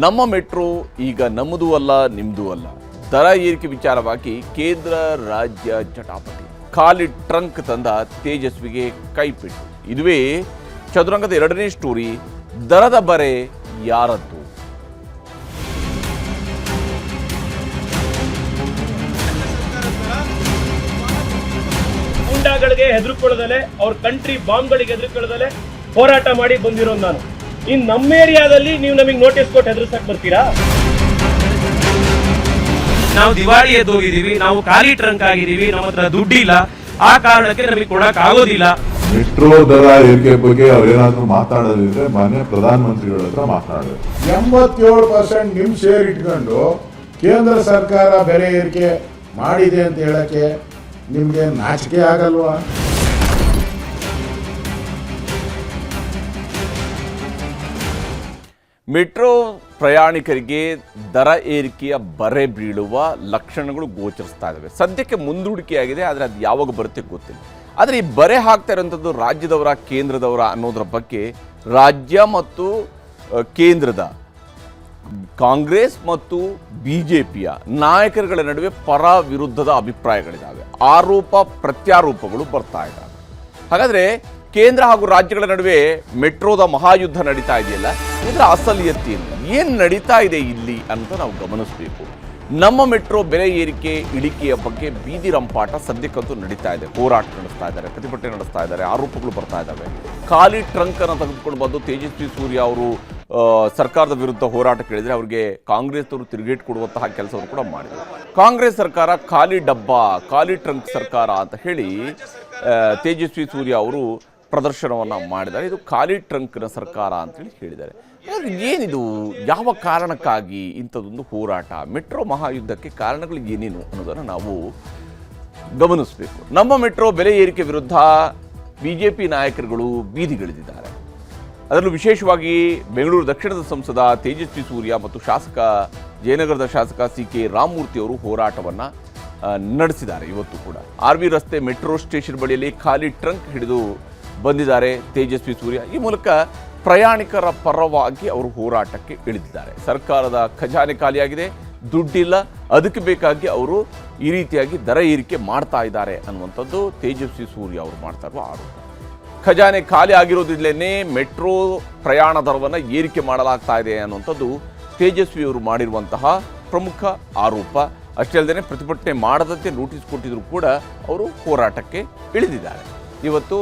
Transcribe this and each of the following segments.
ನಮ್ಮ ಮೆಟ್ರೋ ಈಗ ನಮ್ಮದೂ ಅಲ್ಲ ನಿಮ್ಮದೂ ಅಲ್ಲ. ದರ ಏರಿಕೆ ವಿಚಾರವಾಗಿ ಕೇಂದ್ರ ರಾಜ್ಯ ಜಟಾಪಟಿ. ಖಾಲಿ ಟ್ರಂಕ್ ತಂದ ತೇಜಸ್ವಿಗೆ ಕೈಪಿಟ್ಟು. ಇದುವೇ ಚದುರಂಗದ ಎರಡನೇ ಸ್ಟೋರಿ. ದರದ ಬರೆ ಯಾರದ್ದು? ಗೂಂಡಾಗಳಿಗೆ ಹೆದರ್ಕೊಳ್ಳದಲೆ, ಅವ್ರ ಕಂಟ್ರಿ ಬಾಂಬ್ಗಳಿಗೆ ಹೆದರ್ಕೊಳ್ಳದಲೆ ಹೋರಾಟ ಮಾಡಿ ಬಂದಿರೋ ನಾನು. ಇನ್ ನಮ್ಮ ಏರಿಯಾದಲ್ಲಿ ನೀವು ನಮಗೆ ನೋಟಿಸ್ ಕೊಟ್ಟು ಹೆದರ್ಸಕ್ ಬರ್ತೀರಾ? ನಾವು ದಿವಾಳಿ ಎದ್ದೋಗಿದೀವಿ, ನಾವು ಖಾಲಿ ಟ್ರಂಕ್ ಆಗಿದೀವಿ, ನಮ್ಮ ಹತ್ರ ದುಡ್ಡಿಲ್ಲ, ಆ ಕಾರಣಕ್ಕೆ ನಮಗೆ ಕೊಡಕ್ ಆಗೋದಿಲ್ಲ. ಮೆಟ್ರೋ ದರ ಏರಿಕೆ ಬಗ್ಗೆ ಅವ್ರೇನಾದ್ರೂ ಮಾತಾಡೋದಿದ್ರೆ ಮಾನ್ಯ ಪ್ರಧಾನಮಂತ್ರಿಗಳ ಹತ್ರ ಮಾತನಾಡಬೇಕು. 87% ನಿಮ್ ಶೇರ್ ಇಟ್ಕೊಂಡು ಕೇಂದ್ರ ಸರ್ಕಾರ ಬೆಲೆ ಏರಿಕೆ ಮಾಡಿದೆ ಅಂತ ಹೇಳಕ್ಕೆ ನಿಮ್ಗೆ ನಾಚಿಕೆ ಆಗಲ್ವಾ? ಮೆಟ್ರೋ ಪ್ರಯಾಣಿಕರಿಗೆ ದರ ಏರಿಕೆಯ ಬರೆ ಬೀಳುವ ಲಕ್ಷಣಗಳು ಗೋಚರಿಸ್ತಾ ಇದ್ದಾವೆ. ಸದ್ಯಕ್ಕೆ ಮುಂದೂಡಿಕೆಯಾಗಿದೆ, ಆದರೆ ಅದು ಯಾವಾಗ ಬರುತ್ತೆ ಗೊತ್ತಿಲ್ಲ. ಆದರೆ ಈ ಬರೆ ಹಾಕ್ತಾ ಇರೋಂಥದ್ದು ರಾಜ್ಯದವರ ಕೇಂದ್ರದವರ ಅನ್ನೋದ್ರ ಬಗ್ಗೆ ರಾಜ್ಯ ಮತ್ತು ಕೇಂದ್ರದ ಕಾಂಗ್ರೆಸ್ ಮತ್ತು ಬಿಜೆಪಿಯ ನಾಯಕರುಗಳ ನಡುವೆ ಪರ ವಿರುದ್ಧದ ಅಭಿಪ್ರಾಯಗಳಿದ್ದಾವೆ. ಆರೋಪ ಪ್ರತ್ಯಾರೋಪಗಳು ಬರ್ತಾ ಇದ್ದಾವೆ. ಹಾಗಾದರೆ ಕೇಂದ್ರ ಹಾಗೂ ರಾಜ್ಯಗಳ ನಡುವೆ ಮೆಟ್ರೋದ ಮಹಾಯುದ್ಧ ನಡೀತಾ ಇದೆಯಲ್ಲ, ಇದರ ಅಸಲಿಯತ್ತೆ ಏನು ನಡೀತಾ ಇದೆ ಇಲ್ಲಿ ಅಂತ ನಾವು ಗಮನಿಸಬೇಕು. ನಮ್ಮ ಮೆಟ್ರೋ ಬೆಲೆ ಏರಿಕೆ ಇಳಿಕೆಯ ಬಗ್ಗೆ ಬೀದಿ ರಂಪಾಟ ಸದ್ಯಕ್ಕಂತೂ ನಡೀತಾ ಇದೆ. ಹೋರಾಟ ನಡೆಸ್ತಾ ಇದ್ದಾರೆ, ಪ್ರತಿಭಟನೆ ನಡೆಸ್ತಾ ಇದ್ದಾರೆ, ಆರೋಪಗಳು ಬರ್ತಾ ಇದ್ದಾವೆ. ಖಾಲಿ ಟ್ರಂಕ್ ಅನ್ನು ತೆಗೆದುಕೊಂಡು ಬಂದು ತೇಜಸ್ವಿ ಸೂರ್ಯ ಅವರು ಸರ್ಕಾರದ ವಿರುದ್ಧ ಹೋರಾಟ ಕೇಳಿದರೆ ಅವರಿಗೆ ಕಾಂಗ್ರೆಸ್ನವರು ತಿರುಗೇಟ್ ಕೊಡುವಂತಹ ಕೆಲಸವನ್ನು ಕೂಡ ಮಾಡಿದರು. ಕಾಂಗ್ರೆಸ್ ಸರ್ಕಾರ ಖಾಲಿ ಡಬ್ಬ, ಖಾಲಿ ಟ್ರಂಕ್ ಸರ್ಕಾರ ಅಂತ ಹೇಳಿ ತೇಜಸ್ವಿ ಸೂರ್ಯ ಅವರು ಪ್ರದರ್ಶನವನ್ನು ಮಾಡಿದ್ದಾರೆ. ಇದು ಖಾಲಿ ಟ್ರಂಕ್ನ ಸರ್ಕಾರ ಅಂತೇಳಿ ಹೇಳಿದ್ದಾರೆ. ಏನಿದು? ಯಾವ ಕಾರಣಕ್ಕಾಗಿ ಇಂಥದ್ದೊಂದು ಹೋರಾಟ? ಮೆಟ್ರೋ ಮಹಾಯುದ್ಧಕ್ಕೆ ಕಾರಣಗಳು ಏನೇನು ಅನ್ನೋದನ್ನು ನಾವು ಗಮನಿಸಬೇಕು. ನಮ್ಮ ಮೆಟ್ರೋ ಬೆಲೆ ಏರಿಕೆ ವಿರುದ್ಧ ಬಿಜೆಪಿ ನಾಯಕರುಗಳು ಬೀದಿಗಿಳಿದಿದ್ದಾರೆ. ಅದರಲ್ಲೂ ವಿಶೇಷವಾಗಿ ಬೆಂಗಳೂರು ದಕ್ಷಿಣದ ಸಂಸದ ತೇಜಸ್ವಿ ಸೂರ್ಯ ಮತ್ತು ಶಾಸಕ ಜಯನಗರದ ಶಾಸಕ ಸಿ.ಕೆ. ರಾಮಮೂರ್ತಿ ಅವರು ಹೋರಾಟವನ್ನು ನಡೆಸಿದ್ದಾರೆ. ಇವತ್ತು ಕೂಡ RV ರಸ್ತೆ ಮೆಟ್ರೋ ಸ್ಟೇಷನ್ ಬಳಿಯಲ್ಲಿ ಖಾಲಿ ಟ್ರಂಕ್ ಹಿಡಿದು ಬಂದಿದ್ದಾರೆ ತೇಜಸ್ವಿ ಸೂರ್ಯ. ಈ ಮೂಲಕ ಪ್ರಯಾಣಿಕರ ಪರವಾಗಿ ಅವರು ಹೋರಾಟಕ್ಕೆ ಇಳಿದಿದ್ದಾರೆ. ಸರ್ಕಾರದ ಖಜಾನೆ ಖಾಲಿಯಾಗಿದೆ, ದುಡ್ಡಿಲ್ಲ, ಅದಕ್ಕೆ ಬೇಕಾಗಿ ಅವರು ಈ ರೀತಿಯಾಗಿ ದರ ಏರಿಕೆ ಮಾಡ್ತಾ ಇದ್ದಾರೆ ಅನ್ನುವಂಥದ್ದು ತೇಜಸ್ವಿ ಸೂರ್ಯ ಅವರು ಮಾಡ್ತಾ ಇರುವ ಆರೋಪ. ಖಜಾನೆ ಖಾಲಿ ಆಗಿರೋದ್ರಿಂದಲೇ ಮೆಟ್ರೋ ಪ್ರಯಾಣ ದರವನ್ನು ಏರಿಕೆ ಮಾಡಲಾಗ್ತಾ ಇದೆ ಅನ್ನುವಂಥದ್ದು ತೇಜಸ್ವಿಯವರು ಮಾಡಿರುವಂತಹ ಪ್ರಮುಖ ಆರೋಪ. ಅಷ್ಟೇ ಅಲ್ಲದೆ ಪ್ರತಿಭಟನೆ ಮಾಡದಂತೆ ನೋಟಿಸ್ ಕೊಟ್ಟಿದ್ರು ಕೂಡ ಅವರು ಹೋರಾಟಕ್ಕೆ ಇಳಿದಿದ್ದಾರೆ. ಇವತ್ತು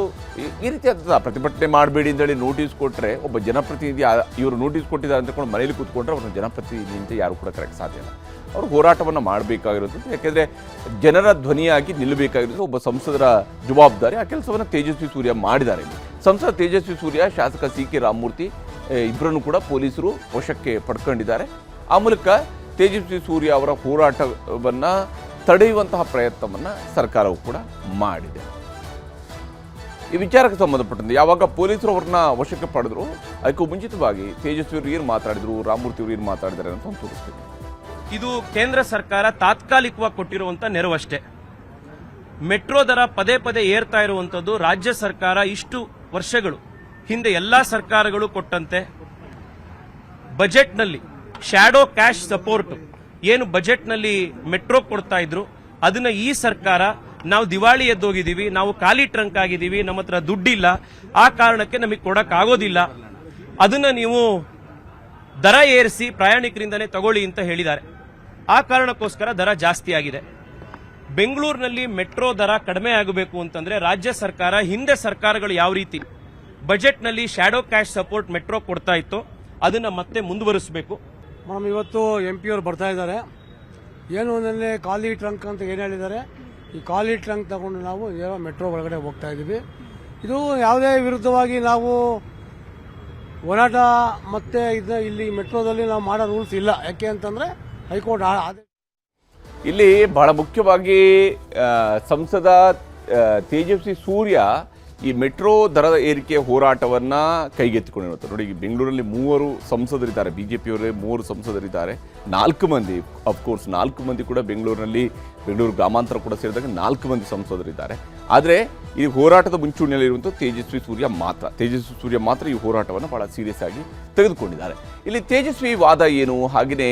ಈ ರೀತಿಯಾದ ಪ್ರತಿಭಟನೆ ಮಾಡಬೇಡಿ ಅಂತೇಳಿ ನೋಟಿಸ್ ಕೊಟ್ಟರೆ ಒಬ್ಬ ಜನಪ್ರತಿನಿಧಿ ಇವರು ನೋಟಿಸ್ ಕೊಟ್ಟಿದ್ದಾರೆ ಅಂತಕೊಂಡು ಮನೇಲಿ ಕೂತ್ಕೊಂಡ್ರೆ ಅವ್ರನ್ನ ಜನಪ್ರತಿನಿಧಿ ಅಂತ ಯಾರು ಕೂಡ ಕರೆಕ್ಟ್ ಸಾಧ್ಯ ಇಲ್ಲ. ಅವರು ಹೋರಾಟವನ್ನು ಮಾಡಬೇಕಾಗಿರೋದು, ಯಾಕೆಂದರೆ ಜನರ ಧ್ವನಿಯಾಗಿ ನಿಲ್ಲಬೇಕಾಗಿರೋದು ಒಬ್ಬ ಸಂಸದರ ಜವಾಬ್ದಾರಿ. ಆ ಕೆಲಸವನ್ನು ತೇಜಸ್ವಿ ಸೂರ್ಯ ಮಾಡಿದ್ದಾರೆ. ಸಂಸದ ತೇಜಸ್ವಿ ಸೂರ್ಯ, ಶಾಸಕ ಸಿ.ಕೆ. ರಾಮಮೂರ್ತಿ ಇಬ್ಬರನ್ನು ಕೂಡ ಪೊಲೀಸರು ವಶಕ್ಕೆ ಪಡ್ಕೊಂಡಿದ್ದಾರೆ. ಆ ಮೂಲಕ ತೇಜಸ್ವಿ ಸೂರ್ಯ ಅವರ ಹೋರಾಟವನ್ನು ತಡೆಯುವಂತಹ ಪ್ರಯತ್ನವನ್ನು ಸರ್ಕಾರವು ಕೂಡ ಮಾಡಿದೆ. ಈ ವಿಚಾರಕ್ಕೆ ಸಂಬಂಧಪಟ್ಟಂತೆ ಯಾವಾಗ ಪೊಲೀಸರು ಅವ್ರನ್ನ ವಶಕ್ಕೆ ಪಡೆದ್ರು, ಅದಕ್ಕೂ ಮುಂಚಿತವಾಗಿ ತೇಜಸ್ವಿ ಅವರು ಏನು ಮಾತಾಡಿದ್ರು, ರಾಮಮೂರ್ತಿ ಅವರು ಏನು ಮಾತಾಡಿದ್ದಾರೆ ಅಂತ ತೋರಿಸ್ತೀನಿ. ಇದು ಕೇಂದ್ರ ಸರ್ಕಾರ ತಾತ್ಕಾಲಿಕವಾಗಿ ಕೊಟ್ಟಿರುವಂತ ನೆರವಷ್ಟೇ. ಮೆಟ್ರೋ ದರ ಪದೇ ಪದೇ ಏರ್ತಾ ಇರುವಂತದ್ದು ರಾಜ್ಯ ಸರ್ಕಾರ ಇಷ್ಟು ವರ್ಷಗಳು ಹಿಂದೆ ಎಲ್ಲಾ ಸರ್ಕಾರಗಳು ಕೊಟ್ಟಂತೆ ಬಜೆಟ್ನಲ್ಲಿ ಶ್ಯಾಡೋ ಕ್ಯಾಶ್ ಸಪೋರ್ಟ್ ಏನು ಬಜೆಟ್ನಲ್ಲಿ ಮೆಟ್ರೋ ಕೊಡ್ತಾ ಇದ್ರು, ಅದನ್ನ ಈ ಸರ್ಕಾರ ನಾವು ದಿವಾಳಿ ಎದ್ದೋಗಿದೀವಿ, ನಾವು ಖಾಲಿ ಟ್ರಂಕ್ ಆಗಿದೀವಿ, ನಮ್ಮ ಹತ್ರ ದುಡ್ಡಿಲ್ಲ, ಆ ಕಾರಣಕ್ಕೆ ನಮಗೆ ಕೊಡಕ್ ಆಗೋದಿಲ್ಲ, ಅದನ್ನ ನೀವು ದರ ಏರಿಸಿ ಪ್ರಯಾಣಿಕರಿಂದನೇ ತಗೊಳ್ಳಿ ಅಂತ ಹೇಳಿದ್ದಾರೆ. ಆ ಕಾರಣಕ್ಕೋಸ್ಕರ ದರ ಜಾಸ್ತಿ ಆಗಿದೆ. ಬೆಂಗಳೂರಿನಲ್ಲಿ ಮೆಟ್ರೋ ದರ ಕಡಿಮೆ ಆಗಬೇಕು ಅಂತಂದ್ರೆ ರಾಜ್ಯ ಸರ್ಕಾರ, ಹಿಂದೆ ಸರ್ಕಾರಗಳು ಯಾವ ರೀತಿ ಬಜೆಟ್ನಲ್ಲಿ ಶ್ಯಾಡೋ ಕ್ಯಾಶ್ ಸಪೋರ್ಟ್ ಮೆಟ್ರೋ ಕೊಡ್ತಾ ಇತ್ತು, ಅದನ್ನ ಮತ್ತೆ ಮುಂದುವರಿಸಬೇಕು. ಮೇಡಮ್, ಇವತ್ತು MP ಅವರು ಬರ್ತಾ ಇದ್ದಾರೆ. ಏನು ಒಂದಲ್ಲೇ ಖಾಲಿ ಟ್ರಂಕ್ ಅಂತ ಏನು ಹೇಳಿದ್ದಾರೆ, ಈ ಖಾಲಿ ಟ್ರಂಕ್ ತಗೊಂಡು ನಾವು ಮೆಟ್ರೋ ಒಳಗಡೆ ಹೋಗ್ತಾ ಇದ್ದೀವಿ. ಇದು ಯಾವುದೇ ವಿರುದ್ಧವಾಗಿ ನಾವು ಹೋರಾಟ ಮತ್ತೆ ಇಲ್ಲಿ ಮೆಟ್ರೋದಲ್ಲಿ ನಾವು ಮಾಡೋ ರೂಲ್ಸ್ ಇಲ್ಲ. ಯಾಕೆ ಅಂತಂದ್ರೆ ಹೈಕೋರ್ಟ್ ಇಲ್ಲಿ ಬಹಳ ಮುಖ್ಯವಾಗಿ ಸಂಸದ ತೇಜಸ್ವಿ ಸೂರ್ಯ ಈ ಮೆಟ್ರೋ ದರದ ಏರಿಕೆ ಹೋರಾಟವನ್ನು ಕೈಗೆತ್ತಿಕೊಂಡಿರುತ್ತೆ. ನೋಡಿ, ಬೆಂಗಳೂರಲ್ಲಿ 3 ಸಂಸದರಿದ್ದಾರೆ, ಬಿಜೆಪಿಯವರೇ 3 ಸಂಸದರಿದ್ದಾರೆ. 4 ಮಂದಿ, ಅಫ್ಕೋರ್ಸ್ 4 ಮಂದಿ ಕೂಡ ಬೆಂಗಳೂರು ಗ್ರಾಮಾಂತರ ಕೂಡ ಸೇರಿದಾಗ 4 ಮಂದಿ ಸಂಸದರಿದ್ದಾರೆ. ಆದರೆ ಈ ಹೋರಾಟದ ಮುಂಚೂಣಿಯಲ್ಲಿರುವಂಥ ತೇಜಸ್ವಿ ಸೂರ್ಯ ಮಾತ್ರ ಈ ಹೋರಾಟವನ್ನು ಬಹಳ ಸೀರಿಯಸ್ ಆಗಿ ತೆಗೆದುಕೊಂಡಿದ್ದಾರೆ. ಇಲ್ಲಿ ತೇಜಸ್ವಿ ವಾದ ಏನು, ಹಾಗೆಯೇ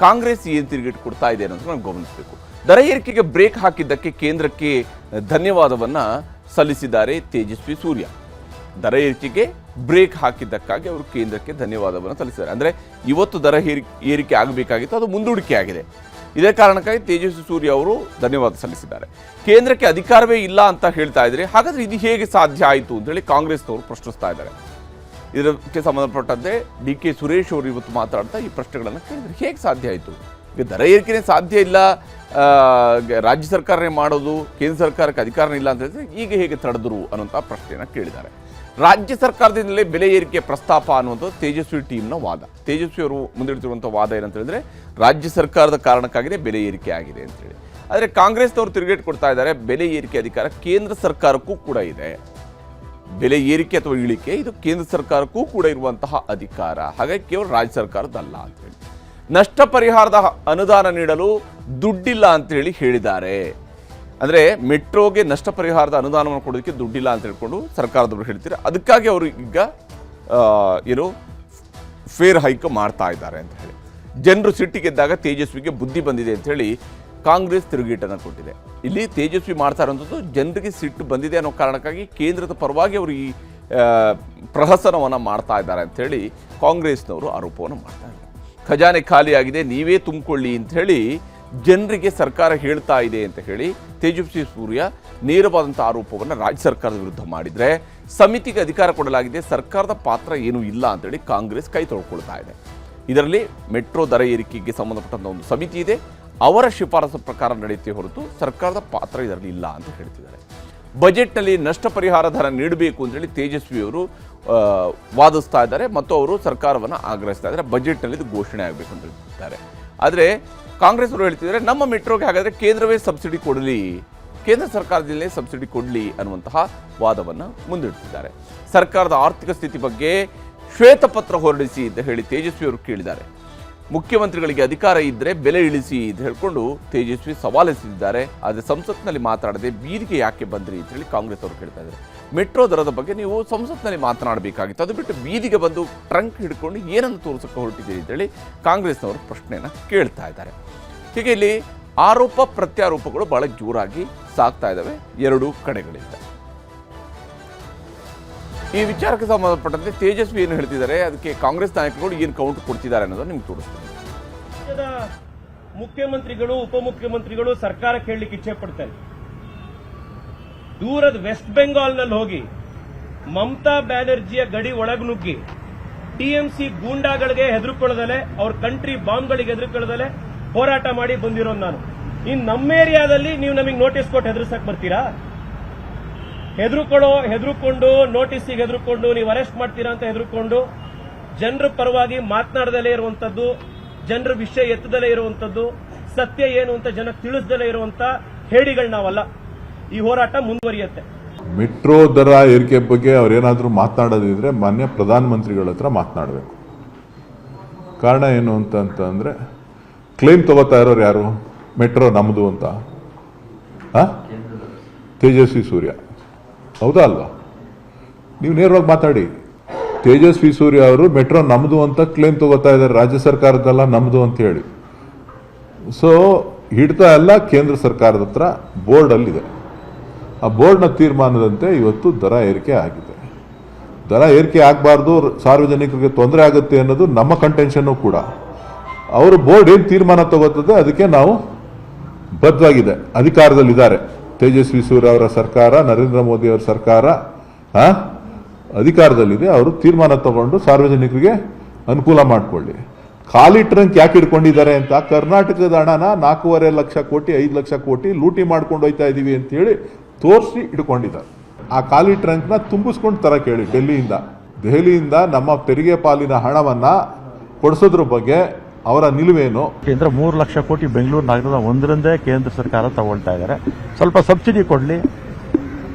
ಕಾಂಗ್ರೆಸ್ ಏನು ತಿರುಗೇಟು ಕೊಡ್ತಾ ಇದೆ ಅನ್ನೋದು ನಾವು ಗಮನಿಸಬೇಕು. ದರ ಏರಿಕೆಗೆ ಬ್ರೇಕ್ ಹಾಕಿದ್ದಕ್ಕೆ ಕೇಂದ್ರಕ್ಕೆ ಧನ್ಯವಾದವನ್ನು ಸಲ್ಲಿಸಿದ್ದಾರೆ ತೇಜಸ್ವಿ ಸೂರ್ಯ. ದರ ಏರಿಕೆಗೆ ಬ್ರೇಕ್ ಹಾಕಿದ್ದಕ್ಕಾಗಿ ಅವರು ಕೇಂದ್ರಕ್ಕೆ ಧನ್ಯವಾದವನ್ನು ಸಲ್ಲಿಸಿದ್ದಾರೆ. ಅಂದರೆ ಇವತ್ತು ದರ ಏರಿಕೆ ಆಗಬೇಕಾಗಿತ್ತು, ಅದು ಮುಂದೂಡಿಕೆ ಆಗಿದೆ. ಇದೇ ಕಾರಣಕ್ಕಾಗಿ ತೇಜಸ್ವಿ ಸೂರ್ಯ ಅವರು ಧನ್ಯವಾದ ಸಲ್ಲಿಸಿದ್ದಾರೆ. ಕೇಂದ್ರಕ್ಕೆ ಅಧಿಕಾರವೇ ಇಲ್ಲ ಅಂತ ಹೇಳ್ತಾ ಇದ್ದಾರೆ, ಹಾಗಾದ್ರೆ ಇದು ಹೇಗೆ ಸಾಧ್ಯ ಆಯಿತು ಅಂತೇಳಿ ಕಾಂಗ್ರೆಸ್ನವರು ಪ್ರಶ್ನಿಸ್ತಾ ಇದ್ದಾರೆ. ಇದಕ್ಕೆ ಸಂಬಂಧಪಟ್ಟಂತೆ ಡಿ.ಕೆ. ಸುರೇಶ್ ಅವರು ಇವತ್ತು ಮಾತಾಡ್ತಾ ಈ ಪ್ರಶ್ನೆಗಳನ್ನು ಕೇಳಿದ್ರೆ ಹೇಗೆ ಸಾಧ್ಯ ಆಯಿತು, ಈಗ ದರ ಏರಿಕೆನೇ ಸಾಧ್ಯ ಇಲ್ಲ, ರಾಜ್ಯ ಸರ್ಕಾರನೇ ಮಾಡೋದು, ಕೇಂದ್ರ ಸರ್ಕಾರಕ್ಕೆ ಅಧಿಕಾರನೇ ಇಲ್ಲ ಅಂತ ಹೇಳಿದ್ರೆ ಈಗ ಹೇಗೆ ತಡೆದರು ಅನ್ನುವಂಥ ಪ್ರಶ್ನೆಯನ್ನು ಕೇಳಿದ್ದಾರೆ. ರಾಜ್ಯ ಸರ್ಕಾರದಿಂದಲೇ ಬೆಲೆ ಏರಿಕೆ ಪ್ರಸ್ತಾಪ ಅನ್ನುವಂಥದ್ದು ತೇಜಸ್ವಿ ಟೀಮ್ನ ವಾದ. ತೇಜಸ್ವಿ ಅವರು ಮುಂದಿಡ್ತಿರುವಂಥ ವಾದ ಏನಂತ ಹೇಳಿದ್ರೆ ರಾಜ್ಯ ಸರ್ಕಾರದ ಕಾರಣಕ್ಕಾಗಿದೆ ಬೆಲೆ ಏರಿಕೆ ಆಗಿದೆ ಅಂತೇಳಿ. ಆದರೆ ಕಾಂಗ್ರೆಸ್ನವರು ತಿರುಗೇಟು ಕೊಡ್ತಾ ಇದ್ದಾರೆ, ಬೆಲೆ ಏರಿಕೆ ಅಧಿಕಾರ ಕೇಂದ್ರ ಸರ್ಕಾರಕ್ಕೂ ಕೂಡ ಇದೆ. ಬೆಲೆ ಏರಿಕೆ ಅಥವಾ ಇಳಿಕೆ ಇದು ಕೇಂದ್ರ ಸರ್ಕಾರಕ್ಕೂ ಕೂಡ ಇರುವಂತಹ ಅಧಿಕಾರ, ಹಾಗಾಗಿ ಕೇವಲ ರಾಜ್ಯ ಸರ್ಕಾರದಲ್ಲ ಅಂತೇಳಿ. ನಷ್ಟ ಪರಿಹಾರದ ಅನುದಾನ ನೀಡಲು ದುಡ್ಡಿಲ್ಲ ಅಂತೇಳಿ ಹೇಳಿದ್ದಾರೆ. ಅಂದರೆ ಮೆಟ್ರೋಗೆ ನಷ್ಟ ಪರಿಹಾರದ ಅನುದಾನವನ್ನು ಕೊಡೋದಕ್ಕೆ ದುಡ್ಡಿಲ್ಲ ಅಂತ ಹೇಳ್ಕೊಂಡು ಸರ್ಕಾರದವರು ಹೇಳ್ತಾರೆ. ಅದಕ್ಕಾಗಿ ಅವರು ಈಗ ಏನು ಫೇರ್ ಹೈಕ್ ಮಾಡ್ತಾ ಇದ್ದಾರೆ ಅಂತ ಹೇಳಿ. ಜನರು ಸಿಟ್ಟಿಗೆದ್ದಾಗ ತೇಜಸ್ವಿಗೆ ಬುದ್ಧಿ ಬಂದಿದೆ ಅಂತ ಹೇಳಿ ಕಾಂಗ್ರೆಸ್ ತಿರುಗೇಟನ್ನು ಕೊಟ್ಟಿದೆ. ಇಲ್ಲಿ ತೇಜಸ್ವಿ ಮಾಡ್ತಾ ಇರುವಂಥದ್ದು ಜನರಿಗೆ ಸಿಟ್ಟು ಬಂದಿದೆ ಅನ್ನೋ ಕಾರಣಕ್ಕಾಗಿ ಕೇಂದ್ರದ ಪರವಾಗಿ ಅವರು ಈ ಪ್ರಹಸನವನ್ನು ಮಾಡ್ತಾ ಇದ್ದಾರೆ ಅಂಥೇಳಿ ಕಾಂಗ್ರೆಸ್ನವರು ಆರೋಪವನ್ನು ಮಾಡ್ತಾ ಇದ್ದಾರೆ. ಖಜಾನೆ ಖಾಲಿಯಾಗಿದೆ, ನೀವೇ ತುಂಬಿಕೊಳ್ಳಿ ಅಂತ ಹೇಳಿ ಜನರಿಗೆ ಸರ್ಕಾರ ಹೇಳ್ತಾ ಇದೆ ಅಂತ ಹೇಳಿ ತೇಜಸ್ವಿ ಸೂರ್ಯ ನೇರವಾದಂಥ ಆರೋಪವನ್ನು ರಾಜ್ಯ ಸರ್ಕಾರದ ವಿರುದ್ಧ ಮಾಡಿದರೆ, ಸಮಿತಿಗೆ ಅಧಿಕಾರ ಕೊಡಲಾಗಿದೆ, ಸರ್ಕಾರದ ಪಾತ್ರ ಏನೂ ಇಲ್ಲ ಅಂತೇಳಿ ಕಾಂಗ್ರೆಸ್ ಕೈ ತೊಳ್ಕೊಳ್ತಾ ಇದೆ. ಇದರಲ್ಲಿ ಮೆಟ್ರೋ ದರ ಏರಿಕೆಗೆ ಸಂಬಂಧಪಟ್ಟಂಥ ಒಂದು ಸಮಿತಿ ಇದೆ, ಅವರ ಶಿಫಾರಸು ಪ್ರಕಾರ ನಡೆಯುತ್ತೆ ಹೊರತು ಸರ್ಕಾರದ ಪಾತ್ರ ಇದರಲ್ಲಿ ಇಲ್ಲ ಅಂತ ಹೇಳ್ತಿದ್ದಾರೆ. ಬಜೆಟ್ನಲ್ಲಿ ನಷ್ಟ ಪರಿಹಾರ ಧನ ನೀಡಬೇಕು ಅಂತೇಳಿ ತೇಜಸ್ವಿಯವರು ವಾದಿಸ್ತಾ ಇದ್ದಾರೆ ಮತ್ತು ಅವರು ಸರ್ಕಾರವನ್ನು ಆಗ್ರಹಿಸ್ತಾ ಇದ್ದಾರೆ. ಬಜೆಟ್ನಲ್ಲಿ ಇದು ಘೋಷಣೆ ಆಗಬೇಕು ಅಂತ ಹೇಳ್ತಿದ್ದಾರೆ. ಆದರೆ ಕಾಂಗ್ರೆಸ್ ಅವರು ಹೇಳ್ತಿದ್ದಾರೆ, ನಮ್ಮ ಮೆಟ್ರೋಗೆ ಹಾಗಾದರೆ ಕೇಂದ್ರವೇ ಸಬ್ಸಿಡಿ ಕೊಡಲಿ, ಕೇಂದ್ರ ಸರ್ಕಾರದಲ್ಲೇ ಸಬ್ಸಿಡಿ ಕೊಡಲಿ ಅನ್ನುವಂತಹ ವಾದವನ್ನು ಮುಂದಿಡ್ತಿದ್ದಾರೆ. ಸರ್ಕಾರದ ಆರ್ಥಿಕ ಸ್ಥಿತಿ ಬಗ್ಗೆ ಶ್ವೇತಪತ್ರ ಹೊರಡಿಸಿ ಅಂತ ಹೇಳಿ ತೇಜಸ್ವಿ ಅವರು ಕೇಳಿದ್ದಾರೆ. ಮುಖ್ಯಮಂತ್ರಿಗಳಿಗೆ ಅಧಿಕಾರ ಇದ್ದರೆ ಬೆಲೆ ಇಳಿಸಿ ಅಂತ ಹೇಳ್ಕೊಂಡು ತೇಜಸ್ವಿ ಸವಾಲೆಸೆದಿದ್ದಾರೆ. ಆದರೆ ಸಂಸತ್ನಲ್ಲಿ ಮಾತಾಡದೆ ಬೀದಿಗೆ ಯಾಕೆ ಬಂದ್ರಿ ಅಂತ ಹೇಳಿ ಕಾಂಗ್ರೆಸ್ ಅವರು ಕೇಳ್ತಾ ಇದ್ದಾರೆ. ಮೆಟ್ರೋ ದರದ ಬಗ್ಗೆ ನೀವು ಸಂಸತ್ನಲ್ಲಿ ಮಾತನಾಡಬೇಕಾಗಿತ್ತು, ಅದು ಬಿಟ್ಟು ಬೀದಿಗೆ ಬಂದು ಟ್ರಂಕ್ ಹಿಡ್ಕೊಂಡು ಏನನ್ನು ತೋರಿಸಕ್ಕೆ ಹೊರಟಿದ್ದೀರಿ ಅಂತೇಳಿ ಕಾಂಗ್ರೆಸ್ನವರು ಪ್ರಶ್ನೆಯನ್ನು ಕೇಳ್ತಾ ಇದ್ದಾರೆ. ಹೀಗೆ ಇಲ್ಲಿ ಆರೋಪ ಪ್ರತ್ಯಾರೋಪಗಳು ಬಹಳ ಜೋರಾಗಿ ಸಾಗ್ತಾ ಇದ್ದಾವೆ ಎರಡೂ ಕಡೆಗಳಿಂದ. ಈ ವಿಚಾರಕ್ಕೆ ಸಂಬಂಧಪಟ್ಟಂತೆ ತೇಜಸ್ವಿ ಏನು ಹೇಳ್ತಿದ್ದಾರೆ, ಅದಕ್ಕೆ ಕಾಂಗ್ರೆಸ್ ನಾಯಕರು ಏನು ಕೌಂಟರ್ ಕೊಡ್ತಿದ್ದಾರೆ ಅನ್ನೋದು ನಿಮ್ಗೆ ತೋರಿಸ್ತೀನಿ. ರಾಜ್ಯದ ಮುಖ್ಯಮಂತ್ರಿಗಳು, ಉಪಮುಖ್ಯಮಂತ್ರಿಗಳು ಸರ್ಕಾರಕ್ಕೆ ಹೇಳಲಿಕ್ಕೆ ಇಚ್ಛೆ ಪಡ್ತಾರೆ. ದೂರದ ವೆಸ್ಟ್ ಬೆಂಗಾಲ್ನಲ್ಲಿ ಹೋಗಿ ಮಮತಾ ಬ್ಯಾನರ್ಜಿಯ ಗಡಿ ಒಳಗೆ ನುಗ್ಗಿ ಟಿಎಂಸಿ ಗೂಂಡಾಗಳಿಗೆ ಹೆದರ್ಕೊಳ್ಳದಲೆ, ಅವ್ರ ಕಂಟ್ರಿ ಬಾಂಬ್ಗಳಿಗೆ ಹೆದರ್ಕೊಳ್ಳದಲೆ ಹೋರಾಟ ಮಾಡಿ ಬಂದಿರೋ ನಾನು. ಇನ್ನು ನಮ್ಮ ಏರಿಯಾದಲ್ಲಿ ನೀವು ನಮಗೆ ನೋಟಿಸ್ ಕೊಟ್ಟು ಹೆದರ್ಸಕ್ ಬರ್ತೀರಾ? ಹೆದರ್ಕೊಂಡು ನೋಟಿಸಿಗೆ ಹೆದರ್ಕೊಂಡು ನೀವು ಅರೆಸ್ಟ್ ಮಾಡ್ತೀರಾ ಅಂತ ಹೆದರ್ಕೊಂಡು ಜನರ ಪರವಾಗಿ ಮಾತನಾಡದಲೇ ಇರುವಂತದ್ದು, ಜನರ ವಿಷಯ ಎತ್ತದಲೇ ಇರುವಂತದ್ದು, ಸತ್ಯ ಏನು ಅಂತ ಜನ ತಿಳಿಸದಲೇ ಇರುವಂತ ಹೇಡಿಗಳು ನಾವಲ್ಲ. ಈ ಹೋರಾಟ ಮುಂದುವರಿಯುತ್ತೆ. ಮೆಟ್ರೋ ದರ ಏರಿಕೆ ಬಗ್ಗೆ ಅವ್ರೇನಾದ್ರೂ ಮಾತನಾಡೋದಿದ್ರೆ ಮಾನ್ಯ ಪ್ರಧಾನಮಂತ್ರಿಗಳ ಹತ್ರ ಮಾತನಾಡಬೇಕು. ಕಾರಣ ಏನು ಅಂತಂದ್ರೆ ಕ್ಲೇಮ್ ತಗೋತಾ ಇರೋರು ಯಾರು? ಮೆಟ್ರೋ ನಮ್ಮದು ಅಂತ ತೇಜಸ್ವಿ ಸೂರ್ಯ, ಹೌದಾ ಅಲ್ವಾ? ನೀವು ನೇರವಾಗಿ ಮಾತಾಡಿ. ತೇಜಸ್ವಿ ಸೂರ್ಯ ಅವರು ಮೆಟ್ರೋ ನಮ್ಮದು ಅಂತ ಕ್ಲೇಮ್ ತಗೋತಾ ಇದ್ದಾರೆ, ರಾಜ್ಯ ಸರ್ಕಾರದಲ್ಲ ನಮ್ಮದು ಅಂತ ಹೇಳಿ. ಸೊ ಹಿಡ್ತಾ ಎಲ್ಲ ಕೇಂದ್ರ ಸರ್ಕಾರದ ಹತ್ರ ಬೋರ್ಡಲ್ಲಿದೆ. ಆ ಬೋರ್ಡ್ನ ತೀರ್ಮಾನದಂತೆ ಇವತ್ತು ದರ ಏರಿಕೆ ಆಗಿದೆ. ದರ ಏರಿಕೆ ಆಗಬಾರ್ದು, ಸಾರ್ವಜನಿಕರಿಗೆ ತೊಂದರೆ ಆಗುತ್ತೆ ಅನ್ನೋದು ನಮ್ಮ ಕಂಟೆನ್ಷನ್ನು ಕೂಡ. ಅವರು ಬೋರ್ಡ್ ಏನು ತೀರ್ಮಾನ ತಗೋತದೆ ಅದಕ್ಕೆ ನಾವು ಬದ್ಧವಾಗಿದೆ, ಅಧಿಕಾರದಲ್ಲಿದ್ದಾರೆ. ತೇಜಸ್ವಿ ಸೂರ್ಯ ಅವರ ಸರ್ಕಾರ, ನರೇಂದ್ರ ಮೋದಿ ಅವರ ಸರ್ಕಾರ ಅಧಿಕಾರದಲ್ಲಿದೆ. ಅವರು ತೀರ್ಮಾನ ತಗೊಂಡು ಸಾರ್ವಜನಿಕರಿಗೆ ಅನುಕೂಲ ಮಾಡಿಕೊಳ್ಳಿ. ಖಾಲಿ ಟ್ರಂಕ್ ಯಾಕೆ ಇಟ್ಕೊಂಡಿದ್ದಾರೆ ಅಂತ, ಕರ್ನಾಟಕದ ಹಣನ 4.5 ಲಕ್ಷ ಕೋಟಿ 5 ಲಕ್ಷ ಕೋಟಿ ಲೂಟಿ ಮಾಡ್ಕೊಂಡು ಹೋಯ್ತಾ ಇದೀವಿ ಅಂತ ಹೇಳಿ ತೋರಿಸಿ ಇಟ್ಕೊಂಡಿದ್ದಾರೆ. ಆ ಖಾಲಿ ಟ್ರಂಕ್ನ ತುಂಬಿಸ್ಕೊಂಡು ತರಕ್ಕೆ ಹೇಳಿ ದೆಹಲಿಯಿಂದ ನಮ್ಮ ತೆರಿಗೆ ಪಾಲಿನ ಹಣವನ್ನ ಕೊಡಿಸೋದ್ರ ಬಗ್ಗೆ ಅವರ ನಿಲುವೇನು? ಕೇಂದ್ರ 3 ಲಕ್ಷ ಕೋಟಿ ಬೆಂಗಳೂರು ನಗರದ ಒಂದರಿಂದೇ ಕೇಂದ್ರ ಸರ್ಕಾರ ತಗೊಳ್ತಾ ಇದ್ದಾರೆ. ಸ್ವಲ್ಪ ಸಬ್ಸಿಡಿ ಕೊಡಲಿ,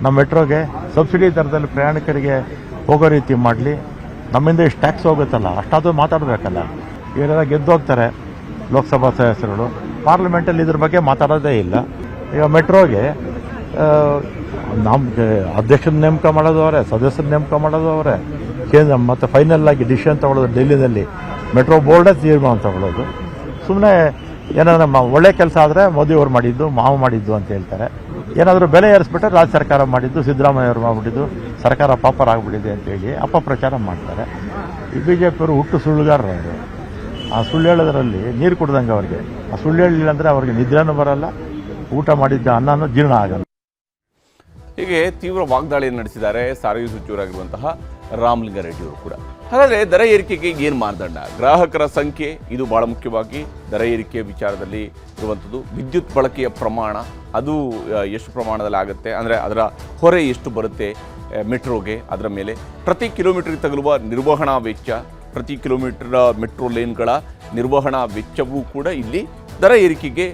ನಮ್ಮ ಮೆಟ್ರೋಗೆ ಸಬ್ಸಿಡಿ ದರದಲ್ಲಿ ಪ್ರಯಾಣಿಕರಿಗೆ ಹೋಗೋ ರೀತಿ ಮಾಡಲಿ. ನಮ್ಮಿಂದ ಇಷ್ಟು ಟ್ಯಾಕ್ಸ್ ಹೋಗುತ್ತಲ್ಲ, ಅಷ್ಟಾದರೂ ಮಾತಾಡಬೇಕಲ್ಲ. ಇವರೆಲ್ಲ ಗೆದ್ದು ಹೋಗ್ತಾರೆ ಲೋಕಸಭಾ ಸದಸ್ಯರುಗಳು, ಪಾರ್ಲಿಮೆಂಟಲ್ಲಿ ಇದ್ರ ಬಗ್ಗೆ ಮಾತಾಡೋದೇ ಇಲ್ಲ. ಈಗ ಮೆಟ್ರೋಗೆ ನಮ್ಗೆ ಅಧ್ಯಕ್ಷನ ನೇಮಕ ಮಾಡೋದು ಅವರೇ, ಸದಸ್ಯರ ನೇಮಕ ಮಾಡೋದು ಅವರೇ, ಕೇಂದ್ರ ಮತ್ತು ಫೈನಲ್ ಆಗಿ ಡಿಸಿಷನ್ ತಗೊಳ್ಳೋದು ಡೆಲ್ಲಿನಲ್ಲಿ ಮೆಟ್ರೋ ಬೋರ್ಡೇ ತೀರ್ಮಾನ ತಗೊಳ್ಳೋದು. ಸುಮ್ಮನೆ ಏನಾದ್ರು ಒಳ್ಳೆ ಕೆಲಸ ಆದರೆ ಮೋದಿಯವ್ರು ಮಾಡಿದ್ದು, ಮಾವು ಮಾಡಿದ್ದು ಅಂತ ಹೇಳ್ತಾರೆ. ಏನಾದರೂ ಬೆಲೆ ಏರಿಸ್ಬಿಟ್ರೆ ರಾಜ್ಯ ಸರ್ಕಾರ ಮಾಡಿದ್ದು, ಸಿದ್ದರಾಮಯ್ಯವ್ರು ಮಾಡಿಬಿಟ್ಟಿದ್ದು, ಸರ್ಕಾರ ಪಾಪರ್ ಆಗಿಬಿಟ್ಟಿದೆ ಅಂತೇಳಿ ಅಪಪ್ರಚಾರ ಮಾಡ್ತಾರೆ. ಈ ಬಿಜೆಪಿಯವರು ಹುಟ್ಟು ಸುಳ್ಳುಗಾರರು ಅವರು. ಆ ಸುಳ್ಳು ಹೇಳೋದ್ರಲ್ಲಿ ನೀರು ಕುಡ್ದಂಗೆ ಅವ್ರಿಗೆ. ಆ ಸುಳ್ಳು ಹೇಳಿಲ್ಲ ಅಂದರೆ ಅವ್ರಿಗೆ ನಿದ್ರೆನೂ ಬರಲ್ಲ, ಊಟ ಮಾಡಿದ್ದ ಅನ್ನನೂ ಜೀರ್ಣ ಆಗಲ್ಲ. ಹೀಗೆ ತೀವ್ರ ವಾಗ್ದಾಳಿಯನ್ನು ನಡೆಸಿದ್ದಾರೆ ಸಾರಿಗೆ ಸಚಿವರಾಗಿರುವಂತಹ ರಾಮಲಿಂಗಾರೆಡ್ಡಿ ಅವರು ಕೂಡ. ಹಾಗಾದರೆ ದರ ಏರಿಕೆಗೆ ಏನು ಮಾನದಂಡ? ಗ್ರಾಹಕರ ಸಂಖ್ಯೆ ಇದು ಬಹಳ ಮುಖ್ಯವಾಗಿ ದರ ಏರಿಕೆಯ ವಿಚಾರದಲ್ಲಿ ಇರುವಂಥದ್ದು. ವಿದ್ಯುತ್ ಬಳಕೆಯ ಪ್ರಮಾಣ ಅದು ಎಷ್ಟು ಪ್ರಮಾಣದಲ್ಲಿ ಆಗುತ್ತೆ, ಅಂದರೆ ಅದರ ಹೊರೆ ಎಷ್ಟು ಬರುತ್ತೆ ಮೆಟ್ರೋಗೆ, ಅದರ ಮೇಲೆ ಪ್ರತಿ ಕಿಲೋಮೀಟರ್ಗೆ ತಗಲುವ ನಿರ್ವಹಣಾ ವೆಚ್ಚ, ಪ್ರತಿ ಕಿಲೋಮೀಟರ್ ಮೆಟ್ರೋ ಲೇನ್ಗಳ ನಿರ್ವಹಣಾ ವೆಚ್ಚವೂ ಕೂಡ ಇಲ್ಲಿ ದರ ಏರಿಕೆಗೆ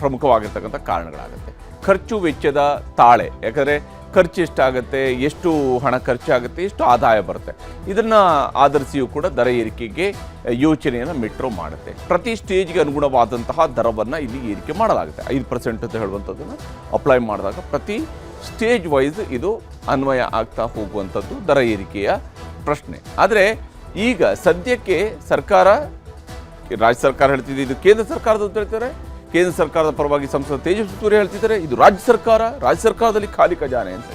ಪ್ರಮುಖವಾಗಿರ್ತಕ್ಕಂಥ ಕಾರಣಗಳಾಗುತ್ತೆ. ಖರ್ಚು ವೆಚ್ಚದ ತಾಳೆ, ಯಾಕಂದರೆ ಖರ್ಚು ಎಷ್ಟಾಗುತ್ತೆ, ಎಷ್ಟು ಹಣ ಖರ್ಚಾಗುತ್ತೆ, ಎಷ್ಟು ಆದಾಯ ಬರುತ್ತೆ, ಇದನ್ನು ಆಧರಿಸಿಯೂ ಕೂಡ ದರ ಏರಿಕೆಗೆ ಯೋಚನೆಯನ್ನು ಮೆಟ್ರೋ ಮಾಡುತ್ತೆ. ಪ್ರತಿ ಸ್ಟೇಜ್ಗೆ ಅನುಗುಣವಾದಂತಹ ದರವನ್ನು ಇಲ್ಲಿ ಏರಿಕೆ ಮಾಡಲಾಗುತ್ತೆ. 5% ಅಂತ ಹೇಳುವಂಥದ್ದನ್ನು ಅಪ್ಲೈ ಮಾಡಿದಾಗ ಪ್ರತಿ ಸ್ಟೇಜ್ ವೈಸ್ ಇದು ಅನ್ವಯ ಆಗ್ತಾ ಹೋಗುವಂಥದ್ದು ದರ ಏರಿಕೆಯ ಪ್ರಶ್ನೆ. ಆದರೆ ಈಗ ಸದ್ಯಕ್ಕೆ ಸರ್ಕಾರ, ರಾಜ್ಯ ಸರ್ಕಾರ ಹೇಳ್ತಿದೆ ಇದು ಕೇಂದ್ರ ಸರ್ಕಾರದ ಅಂತ ಹೇಳ್ತಾರೆ, ಕೇಂದ್ರ ಸರ್ಕಾರದ ಪರವಾಗಿ ಸಂಸದ ತೇಜಸ್ವಿ ಸೂರ್ಯ ಹೇಳ್ತಿದ್ದಾರೆ ಇದು ರಾಜ್ಯ ಸರ್ಕಾರದಲ್ಲಿ ಖಾಲಿ ಖಜಾನೆ ಅಂತ.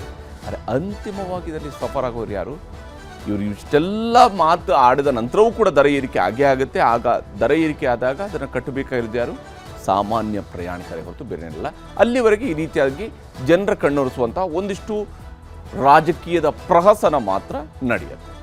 ಆದರೆ ಅಂತಿಮವಾಗಿ ಇದರಲ್ಲಿ ಸಫರ್ ಆಗೋರು ಯಾರು? ಇವರು ಇಷ್ಟೆಲ್ಲ ಮಾತು ಆಡಿದ ನಂತರವೂ ಕೂಡ ದರ ಏರಿಕೆ ಆಗೇ ಆಗುತ್ತೆ. ಆಗ ದರ ಏರಿಕೆ ಆದಾಗ ಅದನ್ನು ಕಟ್ಟಬೇಕಾಗಿರೋದು ಯಾರು? ಸಾಮಾನ್ಯ ಪ್ರಯಾಣಿಕರೇ ಹೊರತು ಬೇರೆನಿಲ್ಲ. ಅಲ್ಲಿವರೆಗೆ ಈ ರೀತಿಯಾಗಿ ಜನರ ಕಣ್ಣೊರೆಸುವಂತಹ ಒಂದಿಷ್ಟು ರಾಜಕೀಯದ ಪ್ರಹಸನ ಮಾತ್ರ ನಡೆಯುತ್ತೆ.